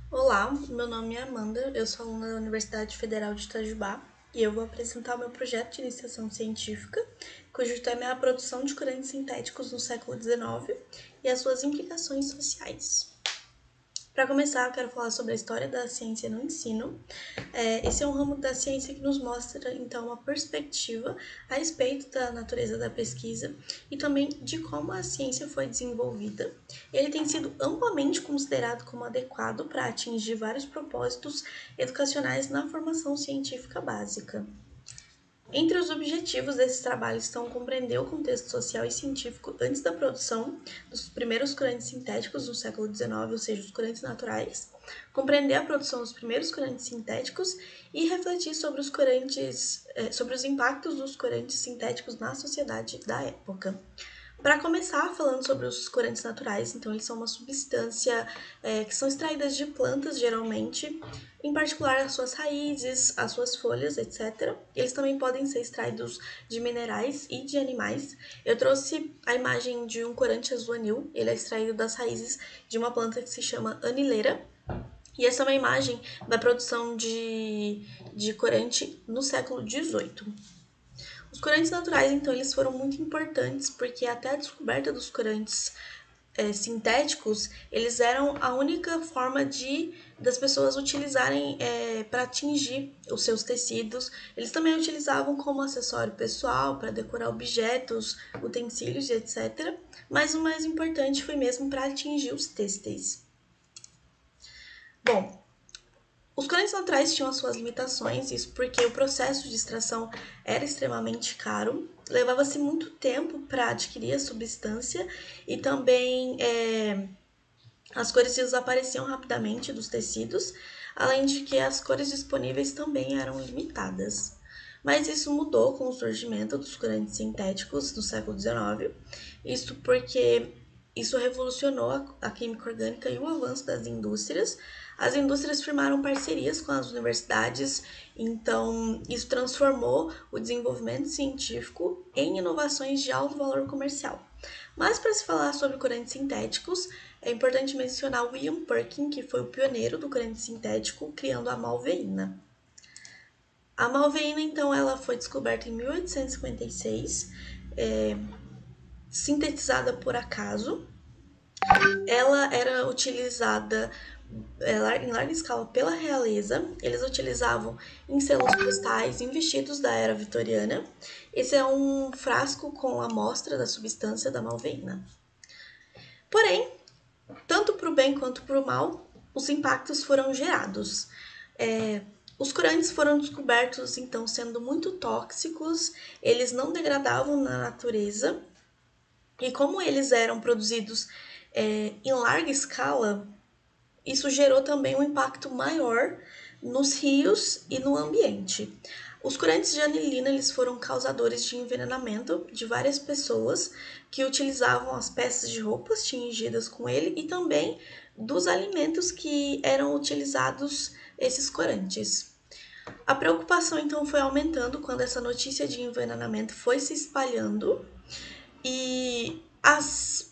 Olá, meu nome é Amanda, eu sou aluna da Universidade Federal de Itajubá e eu vou apresentar o meu projeto de iniciação científica, cujo tema é a produção de corantes sintéticos no século XIX e as suas implicações sociais. Para começar, eu quero falar sobre a história da ciência no ensino. Esse é um ramo da ciência que nos mostra, então, uma perspectiva a respeito da natureza da pesquisa e também de como a ciência foi desenvolvida. Ele tem sido amplamente considerado como adequado para atingir vários propósitos educacionais na formação científica básica. Entre os objetivos desses trabalhos estão compreender o contexto social e científico antes da produção dos primeiros corantes sintéticos no século XIX, ou seja, os corantes naturais, compreender a produção dos primeiros corantes sintéticos e refletir sobre sobre os impactos dos corantes sintéticos na sociedade da época. Para começar, falando sobre os corantes naturais, então eles são uma substância que são extraídas de plantas, geralmente, em particular as suas raízes, as suas folhas, etc. Eles também podem ser extraídos de minerais e de animais. Eu trouxe a imagem de um corante azul anil, ele é extraído das raízes de uma planta que se chama anileira. E essa é uma imagem da produção de corante no século XVIII. Os corantes naturais, então, eles foram muito importantes porque até a descoberta dos corantes sintéticos, eles eram a única forma das pessoas utilizarem para atingir os seus tecidos. Eles também utilizavam como acessório pessoal, para decorar objetos, utensílios, etc. Mas o mais importante foi mesmo para atingir os têxteis. Bom, os corantes naturais tinham as suas limitações, isso porque o processo de extração era extremamente caro, levava-se muito tempo para adquirir a substância e também as cores desapareciam rapidamente dos tecidos, além de que as cores disponíveis também eram limitadas. Mas isso mudou com o surgimento dos corantes sintéticos no século XIX, isso porque isso revolucionou a química orgânica e o avanço das indústrias. As indústrias firmaram parcerias com as universidades, então isso transformou o desenvolvimento científico em inovações de alto valor comercial. Mas para se falar sobre corantes sintéticos, é importante mencionar William Perkin, que foi o pioneiro do corante sintético, criando a malveína. A malveína, então, ela foi descoberta em 1856, sintetizada por acaso. Ela era utilizada em larga escala pela realeza. Eles utilizavam em selos postais, em vestidos da era vitoriana. Esse é um frasco com a amostra da substância da malveína. Porém, tanto para o bem quanto para o mal, os impactos foram gerados. Os corantes foram descobertos, então, sendo muito tóxicos, eles não degradavam na natureza, e como eles eram produzidos em larga escala, isso gerou também um impacto maior nos rios e no ambiente. Os corantes de anilina eles foram causadores de envenenamento de várias pessoas que utilizavam as peças de roupas tingidas com ele e também dos alimentos que eram utilizados esses corantes. A preocupação então foi aumentando quando essa notícia de envenenamento foi se espalhando e as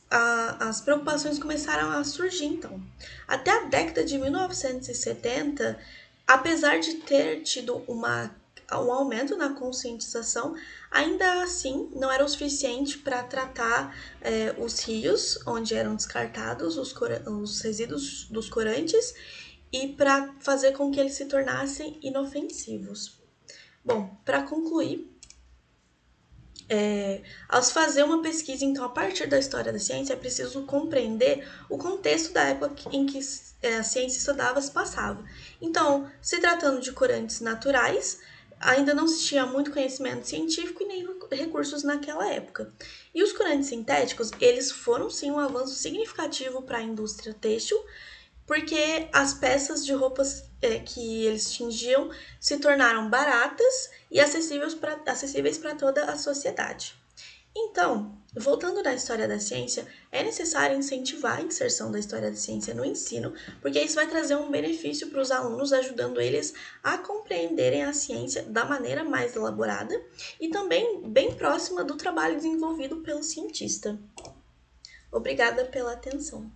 preocupações começaram a surgir, então. Até a década de 1970, apesar de ter tido um aumento na conscientização, ainda assim não era o suficiente para tratar os rios onde eram descartados os resíduos dos corantes e para fazer com que eles se tornassem inofensivos. Bom, para concluir, ao se fazer uma pesquisa, então, a partir da história da ciência, é preciso compreender o contexto da época em que a ciência estudava se passava. Então, se tratando de corantes naturais, ainda não se tinha muito conhecimento científico e nem recursos naquela época. E os corantes sintéticos, eles foram sim um avanço significativo para a indústria têxtil, porque as peças de roupas que eles tingiam se tornaram baratas e acessíveis para toda a sociedade. Então, voltando na história da ciência, é necessário incentivar a inserção da história da ciência no ensino, porque isso vai trazer um benefício para os alunos, ajudando eles a compreenderem a ciência da maneira mais elaborada e também bem próxima do trabalho desenvolvido pelo cientista. Obrigada pela atenção.